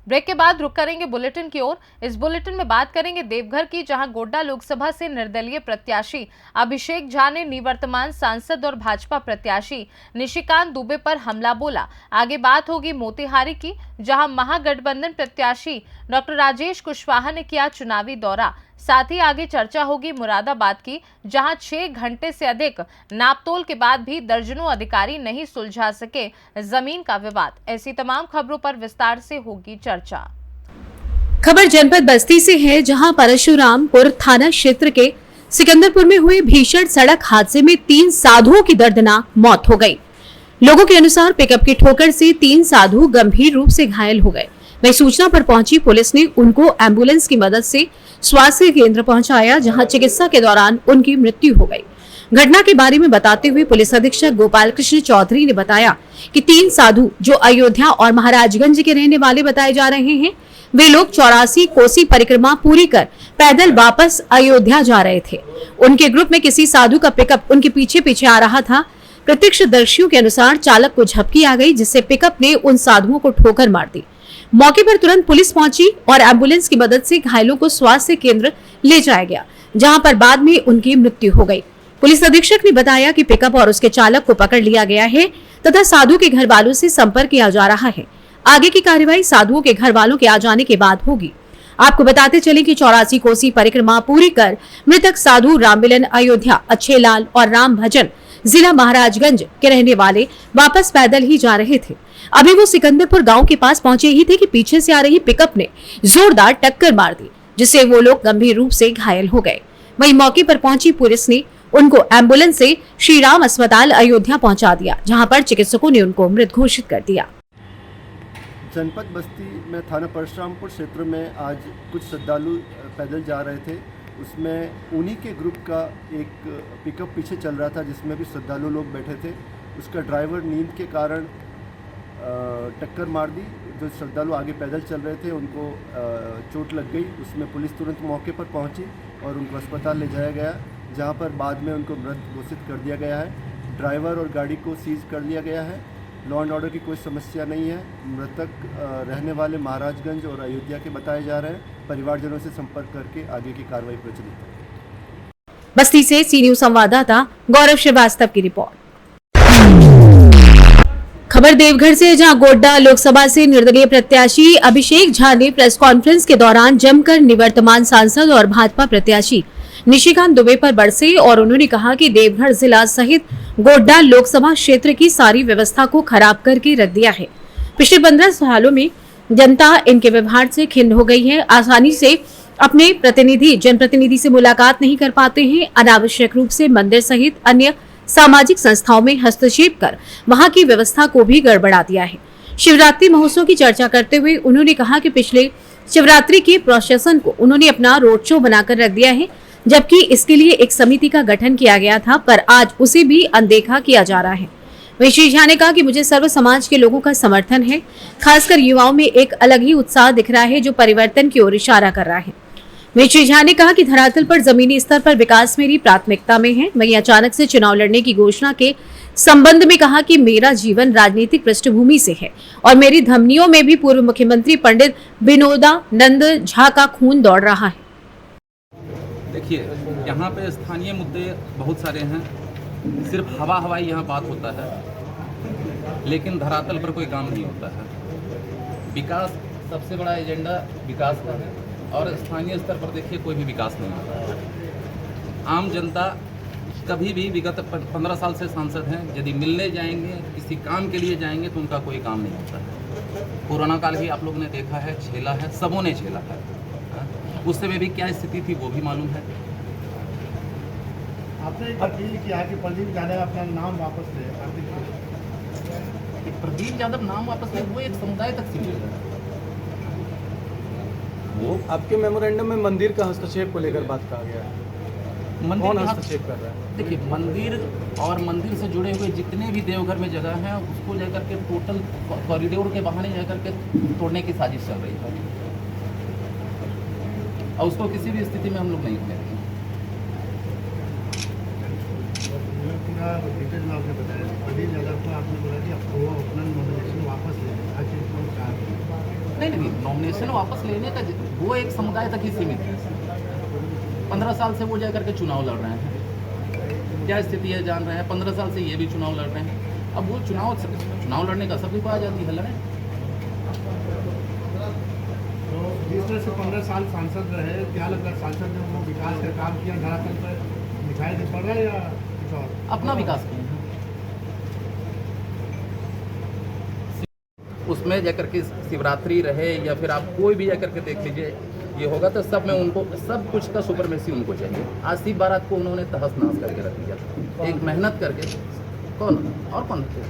Break के बाद रुक करेंगे बुलेटिन की ओर। इस बुलेटिन में बात करेंगे देवघर की, जहां गोड्डा लोकसभा से निर्दलीय प्रत्याशी अभिषेक झा ने निवर्तमान सांसद और भाजपा प्रत्याशी निशिकांत दुबे पर हमला बोला। आगे बात होगी मोतिहारी की, जहां महागठबंधन प्रत्याशी डॉक्टर राजेश कुशवाहा ने किया चुनावी दौरा। साथ ही आगे चर्चा होगी मुरादाबाद की, जहां 6 घंटे से अधिक नापतोल के बाद भी दर्जनों अधिकारी नहीं सुलझा सके जमीन का विवाद। ऐसी तमाम खबरों पर विस्तार से होगी चर्चा। खबर जनपद बस्ती से है, जहां परशुरामपुर थाना क्षेत्र के सिकंदरपुर में हुए भीषण सड़क हादसे में 3 साधुओं की दर्दनाक मौत हो गई। लोगों के अनुसार पिकअप की ठोकर से 3 साधु गंभीर रूप से घायल हो गए। वही सूचना पर पहुंची पुलिस ने उनको एम्बुलेंस की मदद से स्वास्थ्य केंद्र पहुंचाया, जहां चिकित्सा के दौरान उनकी मृत्यु हो गई। घटना के बारे में बताते हुए पुलिस अधीक्षक गोपाल कृष्ण चौधरी ने बताया कि 3 साधु जो अयोध्या और महाराजगंज के रहने वाले बताए जा रहे हैं, वे लोग 84 कोसी परिक्रमा पूरी कर पैदल वापस अयोध्या जा रहे थे। उनके ग्रुप में किसी साधु का पिकअप उनके पीछे पीछे आ रहा था। प्रत्यक्षदर्शियों के अनुसार चालक को झपकी आ गई, जिससे पिकअप ने उन साधुओं को ठोकर मार दी। मौके पर तुरंत पुलिस पहुंची और एम्बुलेंस की मदद से घायलों को स्वास्थ्य केंद्र ले जाया गया, जहां पर बाद में उनकी मृत्यु हो गई। पुलिस अधीक्षक ने बताया कि पिकअप और उसके चालक को पकड़ लिया गया है तथा साधु के घर वालों से संपर्क किया जा रहा है। आगे की कार्यवाही साधुओं के घर वालों के आ जाने के बाद होगी। आपको बताते चले कि 84 कोसी परिक्रमा पूरी कर मृतक साधु राममिलन अयोध्या, अच्छेलाल और राम भजन जिला महाराजगंज के रहने वाले वापस पैदल ही जा रहे थे। अभी वो सिकंदरपुर गांव के पास पहुंचे ही थे कि पीछे से आ रही पिकअप ने जोरदार टक्कर मार दी, जिससे वो लोग गंभीर रूप से घायल हो गए। वहीं मौके पर पहुंची पुलिस ने उनको एम्बुलेंस से श्री राम अस्पताल अयोध्या पहुंचा दिया, जहां पर चिकित्सकों ने उनको मृत घोषित कर दिया। जनपद बस्ती में थाना परशुरामपुर क्षेत्र में आज कुछ श्रद्धालु पैदल जा रहे थे। उसमें उन्हीं के ग्रुप का एक पिकअप पीछे चल रहा था, जिसमें भी श्रद्धालु लोग बैठे थे। उसका ड्राइवर नींद के कारण टक्कर मार दी। जो श्रद्धालु आगे पैदल चल रहे थे उनको चोट लग गई। उसमें पुलिस तुरंत मौके पर पहुंची और उनको अस्पताल ले जाया गया, जहां पर बाद में उनको मृत घोषित कर दिया गया है। ड्राइवर और गाड़ी को सीज कर लिया गया है। लॉ एंड ऑर्डर की कोई समस्या नहीं है। मृतक रहने वाले महाराजगंज और अयोध्या के बताए जा रहे हैं। परिवारजनों से संपर्क करके आगे की कार्रवाई प्रचलित है। बस्ती से सी न्यूज संवाददाता गौरव श्रीवास्तव की रिपोर्ट। खबर देवघर से, जहां गोड्डा लोकसभा से निर्दलीय प्रत्याशी अभिषेक झा ने प्रेस कॉन्फ्रेंस के दौरान जमकर निवर्तमान सांसद और भाजपा प्रत्याशी निशिकांत दुबे पर बरसे और उन्होंने कहा कि देवघर जिला सहित गोड्डा लोकसभा क्षेत्र की सारी व्यवस्था को खराब करके रख दिया है। पिछले 15 सालों में जनता इनके व्यवहार से खिन्न हो गई है। आसानी से अपने जनप्रतिनिधि से मुलाकात नहीं कर पाते हैं। अनावश्यक रूप से मंदिर सहित अन्य सामाजिक संस्थाओं में हस्तक्षेप कर वहां की व्यवस्था को भी गड़बड़ा दिया है। शिवरात्रि महोत्सव की चर्चा करते हुए उन्होंने कहा कि पिछले शिवरात्रि के प्रोसेसन को उन्होंने अपना रोड शो बनाकर रख दिया है, जबकि इसके लिए एक समिति का गठन किया गया था, पर आज उसे भी अनदेखा किया जा रहा है। वहीं श्री झा ने कहा कि मुझे सर्व समाज के लोगों का समर्थन है, खासकर युवाओं में एक अलग ही उत्साह दिख रहा है जो परिवर्तन की ओर इशारा कर रहा है। वहीं श्री झा ने कहा कि धरातल पर जमीनी स्तर पर विकास मेरी प्राथमिकता में है। वहीं अचानक से चुनाव लड़ने की घोषणा के संबंध में कहा कि मेरा जीवन राजनीतिक पृष्ठभूमि से है और मेरी धमनियों में भी पूर्व मुख्यमंत्री पंडित विनोदानंद झा का खून दौड़ रहा है। देखिए, यहाँ पे स्थानीय मुद्दे बहुत सारे हैं। सिर्फ हवाई यहाँ बात होता है, लेकिन धरातल पर कोई काम नहीं होता है। विकास सबसे बड़ा एजेंडा विकास का है और स्थानीय स्तर पर देखिए कोई भी विकास नहीं होता है। आम जनता कभी भी विगत 15 साल से सांसद हैं, यदि मिलने जाएंगे, किसी काम के लिए जाएंगे तो उनका कोई काम नहीं होता है। कोरोना काल भी आप लोगों ने देखा है, झेला है, सबों ने झेला है। उस समय भी क्या स्थिति थी वो भी मालूम है। आपने एक अपील किया कि प्रदीप यादव अपना नाम वापस ले। प्रदीप यादव नाम वापस ले, वो एक समुदाय तक सीमित है। वो आपके मेमोरेंडम में मंदिर का हस्तक्षेप को लेकर बात कहा गया है। मंदिर कौन हस्तक्षेप कर रहा है? देखिए, मंदिर और मंदिर से जुड़े हुए जितने भी देवघर में जगह हैं उसको लेकर के टोटल कॉरिडोर के बहाने जाकर के तोड़ने की साजिश चल रही है और उसको किसी भी स्थिति में हम लोग नहीं करेंगे। का डिटेल में आपने बताया, प्रदीप यादव को आपने बोला कि वो अपना नॉमिनेशन वापस ले लें, आखिर कौन कहा? नहीं, नॉमिनेशन वापस लेने का वो एक समुदाय तक ही सीमित है। 15 साल से वो जा करके चुनाव लड़ रहे हैं, क्या स्थिति है जान रहे हैं। 15 साल से ये भी चुनाव लड़ रहे हैं। अब वो चुनाव लड़ने का सभी को आ जाती है, लड़ें। तो जिस तरह से 15 साल सांसद रहे, क्या लगता है सांसद ने वो विकास का काम किया धरातल पर दिखाई दे पड़ रहा है या कुछ और? अपना विकास किए हैं। उसमें जाकर के शिवरात्रि रहे या फिर आप कोई भी जाकर के देख लीजिए, ये होगा तो सब में उनको सब कुछ का सुपरमेसी उनको चाहिए। आज शिव बारात को उन्होंने तहस नहस करके रख दिया, एक मेहनत करके। कौन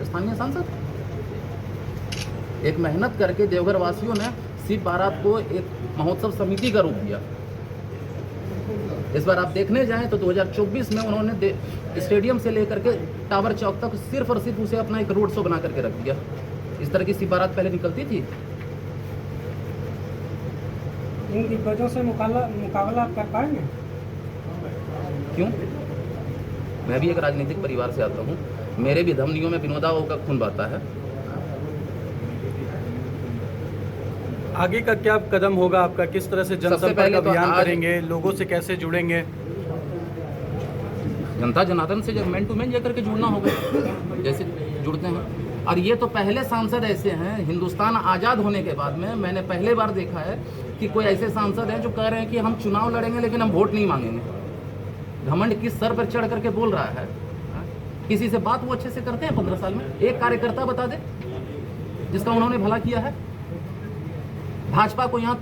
स्थानीय सांसद, एक मेहनत करके देवघर वासियों ने शिव बारात को एक महोत्सव समिति का रूप दिया। इस बार आप देखने जाएं तो 2024 में उन्होंने स्टेडियम से लेकर के टावर चौक तक सिर्फ और सिर्फ उसे अपना एक रोड शो बना करके रख दिया। इस तरह की शिव बारात पहले निकलती थी। इन दिग्गजों से मुकाबला आप कर पाएंगे? क्यों? मैं भी एक राजनीतिक परिवार से आता हूँ, मेरे भी धमनियों में विनोदाओं का खून बहता है। आगे का क्या कदम होगा आपका? किस तरह से जनसंपर्क तो अभियान करेंगे? लोगों से कैसे जुड़ेंगे? जनता जनार्दन से जब मैन टू मैन जाकर के जुड़ना होगा, जैसे जुड़ते हैं। और ये तो पहले सांसद ऐसे हैं, हिंदुस्तान आज़ाद होने के बाद में मैंने पहले बार देखा है कि कोई ऐसे सांसद हैं जो कह रहे हैं कि हम चुनाव लड़ेंगे लेकिन हम वोट नहीं मांगेंगे। घमंड किस सर पर चढ़ करके बोल रहा है? किसी से बात वो अच्छे से करते हैं 15 साल में? एक कार्यकर्ता बता दे जिसका उन्होंने भला किया है। भाजपा को यहाँ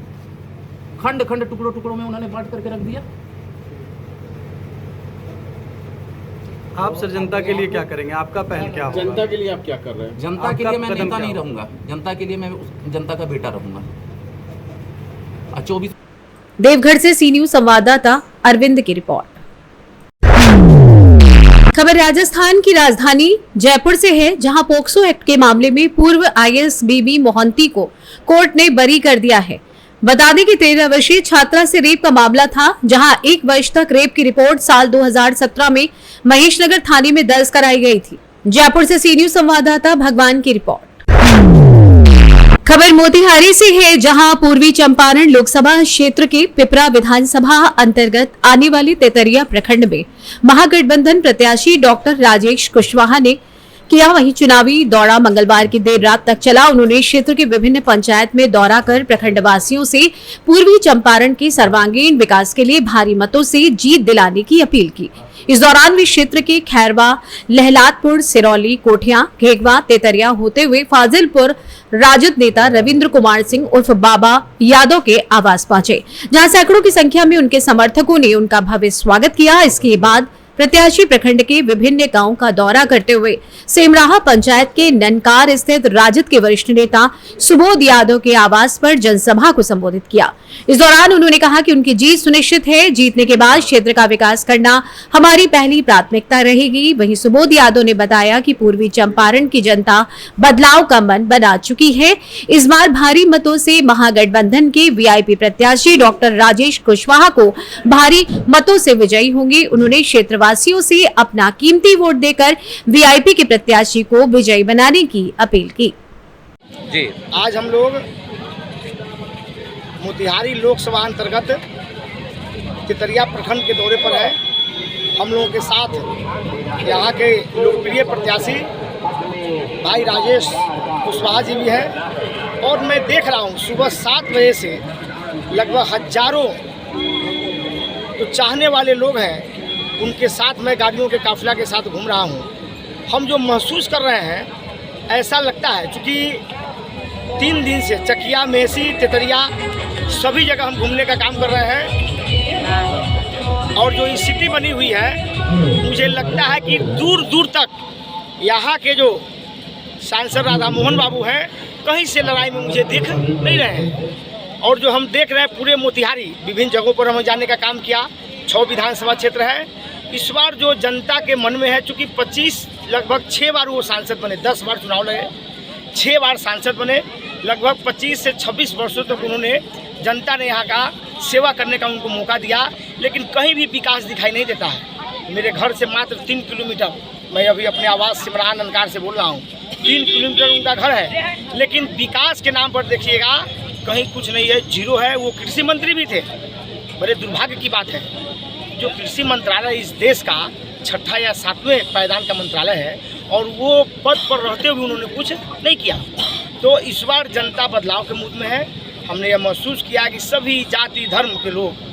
खंड खंड टुकड़ों टुकड़ों में उन्होंने बांट करके रख दिया। आप सर जनता के लिए क्या करेंगे? आपका पहल क्या होगा? जनता के लिए आप क्या कर रहे हैं? जनता के लिए मैं कदम नेता क्या नहीं होगा? रहूंगा, जनता के लिए मैं जनता का बेटा रहूंगा। 24 देवघर से सी न्यूज संवाददाता अरविंद की रिपोर्ट। खबर राजस्थान की राजधानी जयपुर से है, जहां पोक्सो एक्ट के मामले में पूर्व आईएएस बीबी मोहंती को कोर्ट ने बरी कर दिया है। बता दें कि 13 वर्षीय छात्रा से रेप का मामला था, जहां 1 वर्ष तक रेप की रिपोर्ट साल 2017 में महेशनगर थाने में दर्ज कराई गई थी। जयपुर से सी न्यूज संवाददाता भगवान की रिपोर्ट। खबर मोतिहारी से है, जहां पूर्वी चंपारण लोकसभा क्षेत्र के पिपरा विधानसभा अंतर्गत आने वाले तेतरिया प्रखंड में महागठबंधन प्रत्याशी डॉक्टर राजेश कुशवाहा ने किया वहीं चुनावी दौरा मंगलवार की देर रात तक चला। उन्होंने क्षेत्र के विभिन्न पंचायत में दौरा कर प्रखंडवासियों से पूर्वी चंपारण के सर्वांगीण विकास के लिए भारी मतों से जीत दिलाने की अपील की। इस दौरान वे क्षेत्र के खैरवा, लहलादपुर, सिरौली, कोठिया, घेगवा, तेतरिया होते हुए फाजिलपुर राजद नेता रविंद्र कुमार सिंह उर्फ बाबा यादव के आवास पहुंचे, जहां सैकड़ों की संख्या में उनके समर्थकों ने उनका भव्य स्वागत किया। इसके बाद प्रत्याशी प्रखंड के विभिन्न गांवों का दौरा करते हुए सेमराहा पंचायत के ननकार स्थित राजद के वरिष्ठ नेता सुबोध यादव के आवास पर जनसभा को संबोधित किया। इस दौरान उन्होंने कहा कि उनकी जीत सुनिश्चित है। जीतने के बाद क्षेत्र का विकास करना हमारी पहली प्राथमिकता रहेगी। वहीं सुबोध यादव ने बताया कि पूर्वी चंपारण की जनता बदलाव का मन बना चुकी है। इस बार भारी मतों से महागठबंधन के वीआईपी प्रत्याशी डॉक्टर राजेश कुशवाहा को भारी मतों से विजयी होंगे। उन्होंने क्षेत्रवासियों से अपना कीमती वोट देकर वीआईपी के प्रत्याशी को विजयी बनाने की अपील की। जी, आज हम लोग मोतिहारी लोकसभा अंतर्गत तितरिया प्रखंड के दौरे पर है। हम लोगों के साथ यहाँ के लोकप्रिय प्रत्याशी भाई राजेश कुशवाहा जी भी हैं और मैं देख रहा हूँ सुबह 7 बजे से लगभग हजारों जो चाहने वाले लोग हैं उनके साथ मैं गाड़ियों के काफिला के साथ घूम रहा हूँ। हम जो महसूस कर रहे हैं ऐसा लगता है क्योंकि 3 दिन से चकिया, मेसी, तेतरिया सभी जगह हम घूमने का काम कर रहे हैं और जो ये सिटी बनी हुई है मुझे लगता है कि दूर दूर तक यहाँ के जो सांसद राधा मोहन बाबू हैं कहीं से लड़ाई में मुझे दिख नहीं रहे हैं। और जो हम देख रहे हैं पूरे मोतिहारी विभिन्न जगहों पर हमें जाने का काम किया। 6 विधानसभा क्षेत्र है। इस बार जो जनता के मन में है, चूँकि 25 लगभग 6 बार वो सांसद बने, 10 बार चुनाव लड़े, 6 बार सांसद बने, लगभग 25 से 26 वर्षों तक उन्होंने जनता ने यहाँ का सेवा करने का उनको मौका दिया, लेकिन कहीं भी विकास दिखाई नहीं देता है। मेरे घर से मात्र 3 किलोमीटर, मैं अभी अपने आवास सिमरान अंकार से बोल रहा हूँ, 3 किलोमीटर उनका घर है। लेकिन विकास के नाम पर देखिएगा कहीं कुछ नहीं है, जीरो है। वो कृषि मंत्री भी थे। बड़े दुर्भाग्य की बात है, जो कृषि मंत्रालय इस देश का 6ठा या 7वें पायदान का मंत्रालय है और वो पद पर रहते हुए उन्होंने कुछ नहीं किया। तो इस बार जनता बदलाव के मूड में है। हमने यह महसूस किया कि सभी जाति धर्म के लोग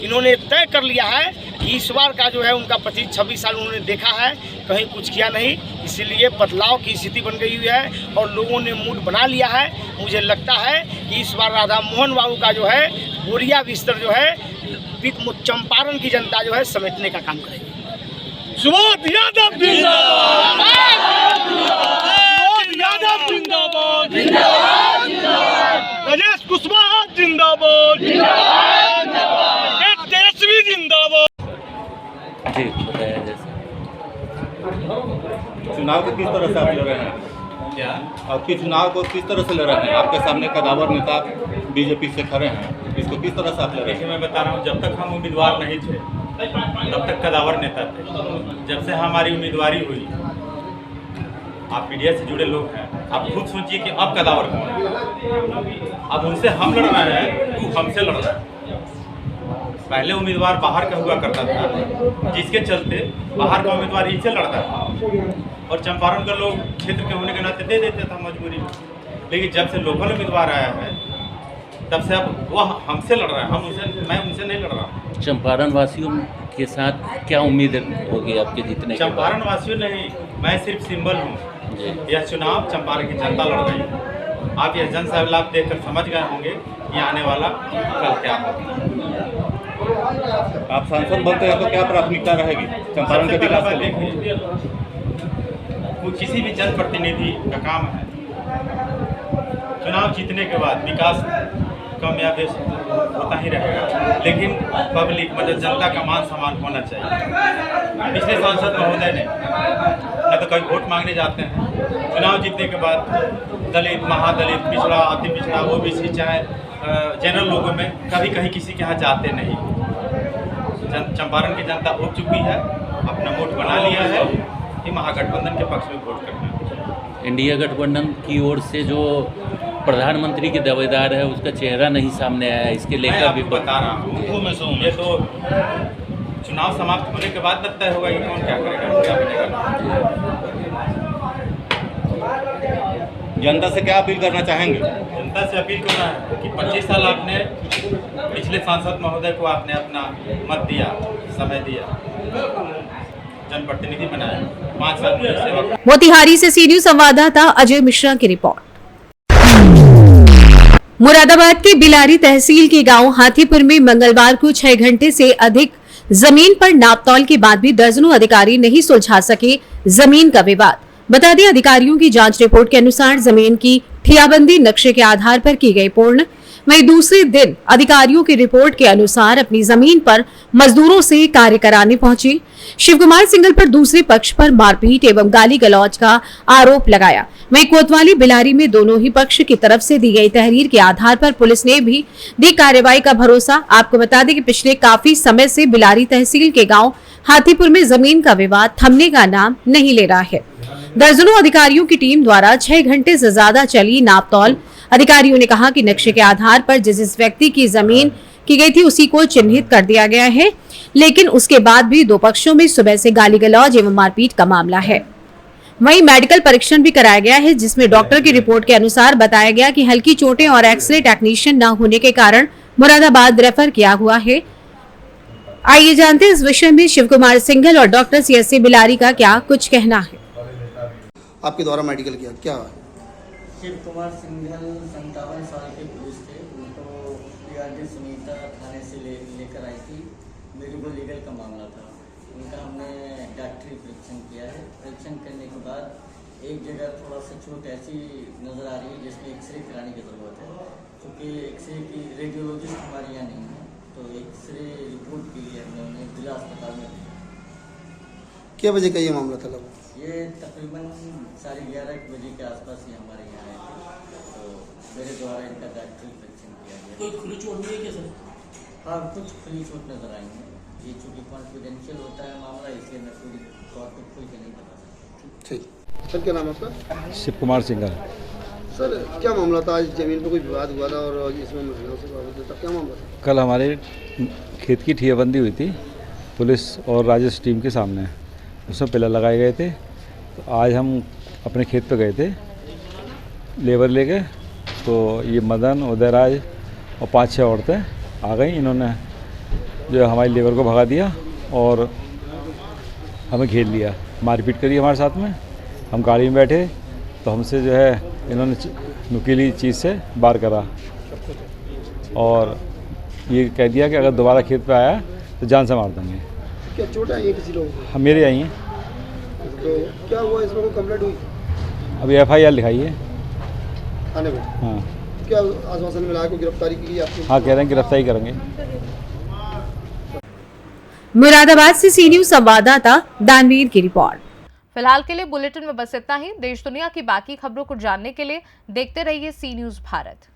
इन्होंने तय कर लिया है कि इस बार का जो है उनका 25-26 साल उन्होंने देखा है, कहीं कुछ किया नहीं, इसीलिए बदलाव की स्थिति बन गई हुई है और लोगों ने मूड बना लिया है। मुझे लगता है कि इस बार राधा मोहन बाबू का जो है बोरिया बिस्तर जो है चंपारण की जनता जो है समेटने का काम करेगी। सुबोध यादव जिंदाबाद, सुबोध यादव जिंदाबाद, राजेश कुशवाहा जिंदाबाद, तेजस्वी जिंदाबाद। जी बताया जैसे चुनाव को किस तरह से आप लड़ रहे हैं? क्या आपके चुनाव को किस तरह से लड़ रहे हैं? आपके सामने कदावर नेता बीजेपी से खड़े हैं, इसको किस तरह से आप लड़ रहे देखिए हैं? मैं बता रहा हूँ, जब तक हम उम्मीदवार नहीं थे तब तक कदावर नेता थे। जब से हमारी उम्मीदवारी हुई, आप मीडिया से जुड़े लोग हैं, आप खुद सोचिए कि अब कदावर कौन है। अब उनसे हम लड़ रहे हैं, वो हमसे लड़ रहा है। पहले उम्मीदवार बाहर का हुआ करता था, जिसके चलते बाहर का उम्मीदवार इनसे लड़ता था और चंपारण का लोग क्षेत्र के होने के नाते दे देते था मजबूरी में। लेकिन जब से लोकल उम्मीदवार आया है तब से अब वह हमसे लड़ रहा है, मैं उनसे नहीं लड़ रहा हूँ। चंपारण वासियों के साथ क्या उम्मीद होगी आपके जीतने के? चंपारण वासियों नहीं, मैं सिर्फ सिंबल हूँ। यह चुनाव चंपारण की जनता लड़ रही है। आप यह जन सैलाब देखकर समझ गए होंगे कि आने वाला कल क्या होगा। आप सांसद बनते हैं तो क्या प्राथमिकता रहेगी चंपारण के विकास के लिए? देखिए, वो किसी भी जनप्रतिनिधि का काम है चुनाव जीतने के बाद विकास कामयाब होता ही रहेगा, लेकिन पब्लिक मतलब जनता का मान सम्मान होना चाहिए। पिछले सांसद महोदय ने न तो कभी वोट मांगने जाते हैं, चुनाव जीतने के बाद दलित, महादलित, पिछड़ा, अति पिछड़ा, ओबीसी, चाहे जनरल लोगों में कभी कहीं किसी के यहाँ जाते नहीं। चंपारण की जनता उठ चुकी है, अपना वोट बना लिया है कि महागठबंधन के पक्ष में वोट करना है। इंडिया गठबंधन की ओर से जो प्रधानमंत्री के दावेदार है उसका चेहरा नहीं सामने आया, इसके लेकर भी बता रहा हूँ। ये तो चुनाव समाप्त होने के बाद तय होगा कि कौन क्या करेगा, क्या बनेगा। जनता से क्या अपील करना चाहेंगे? जनता से अपील करना है कि 25 साल आपने पिछले सांसद महोदय को आपने अपना मत दिया, समय दिया, जनप्रतिनिधि बनाया, 5 साल की सेवा। मोतिहारी से सी न्यूज संवाददाता अजय मिश्रा की रिपोर्ट। मुरादाबाद के बिलारी तहसील के गांव हाथीपुर में मंगलवार को 6 घंटे से अधिक जमीन पर नापतौल के बाद भी दर्जनों अधिकारी नहीं सुलझा सके जमीन का विवाद। बता दें, अधिकारियों की जांच रिपोर्ट के अनुसार जमीन की ठियाबंदी नक्शे के आधार पर की गई पूर्ण। वहीं दूसरे दिन अधिकारियों की रिपोर्ट के अनुसार अपनी जमीन पर मजदूरों से कार्य कराने पहुंचे शिव कुमार सिंघल पर दूसरे पक्ष पर मारपीट एवं गाली गलौज का आरोप लगाया। वहीं कोतवाली बिलारी में दोनों ही पक्ष की तरफ से दी गई तहरीर के आधार पर पुलिस ने भी दी कार्रवाई का भरोसा। आपको बता दें कि पिछले काफी समय से बिलारी तहसील के गाँव हाथीपुर में जमीन का विवाद थमने का नाम नहीं ले रहा है। दर्जनों अधिकारियों की टीम द्वारा 6 घंटे से ज्यादा चली नापतौल। अधिकारियों ने कहा कि नक्शे के आधार पर जिस व्यक्ति की जमीन की गई थी उसी को चिन्हित कर दिया गया है, लेकिन उसके बाद भी दो पक्षों में सुबह से गाली गलौज एवं मारपीट का मामला है। वहीं मेडिकल परीक्षण भी कराया गया है, जिसमें डॉक्टर की रिपोर्ट के अनुसार बताया गया कि हल्की चोटें और एक्सरे टेक्नीशियन न होने के कारण मुरादाबाद रेफर किया हुआ है। आइए जानते हैं इस विषय में शिव कुमार सिंघल और डॉक्टर CSC बिलारी का क्या कुछ कहना है। आपके द्वारा मेडिकल किया क्या है? शिव कुमार सिंघल 57 साल के पुरुष थे। उनको PRD सुनीता थाने से लेकर आई थी। मेडिकल लीगल का मामला था। उनका हमने डॉक्टरी परीक्षण किया है। परीक्षण करने के बाद एक जगह थोड़ा सा चोट ऐसी नज़र आ रही है जिसमें एक्सरे कराने की ज़रूरत है, क्योंकि एक्सरे की रेडियोलॉजिस्ट हमारे यहाँ नहीं है, तो एक्सरे रिपोर्ट के लिए हमने उन्हें जिला अस्पताल में क्या बजे का ये मामला था? लगभग ये तकरीबन 11:30 बजे के आसपास ही हमारे यहाँ आए थे, तो मेरे द्वारा इनका डॉक्टरी परीक्षण किया गया। कोई खुली चोट नहीं है क्या सर? हाँ, कुछ खुली चोट नजर आई है। ये चूँकि कॉन्फिडेंशियल होता है मामला, इसलिए मैं पूरी तौर पर खुल के नहीं बता सकता। ठीक सर, क्या नाम है आपका? शिव कुमार सिंघल। सर क्या मामला था? आज जमीन पे कोई विवाद हुआ था और इसमें महिलाओं से बाबत था, क्या मामला था? कल हमारे खेत की ठियाबंदी हुई थी पुलिस और राजस्व टीम के सामने, उसमें पिलर लगाए गए थे। तो आज हम अपने खेत पे गए थे लेबर लेके, तो ये मदन, उदयराज और 5-6 औरतें आ गई। इन्होंने जो हमारी लेबर को भगा दिया और हमें घेर लिया, मारपीट करी हमारे साथ में। हम गाड़ी में बैठे तो हमसे जो है इन्होंने नुकीली चीज़ से वार करा और ये कह दिया कि अगर दोबारा खेत पे आया तो जान से मार देंगे। क्या चोट आई है किसी लोगों को? हम मेरे आई हैं। तो क्या हुआ, इसमें कोई कंप्लेंट हुई? अभी FIR लिखाई है थाने में। हाँ। क्या आश्वासन मिला, कोई गिरफ्तारी की आपको? हाँ, कह रहे हैं गिरफ्तारी करेंगे। मुरादाबाद से सी न्यूज़ संवाददाता दानवीर की रिपोर्ट। फिलहाल के लिए बुलेटिन में बस इतना ही। देश दुनिया की बाकी खबरों को जानने के लिए देखते रहिए सी न्यूज़ भारत।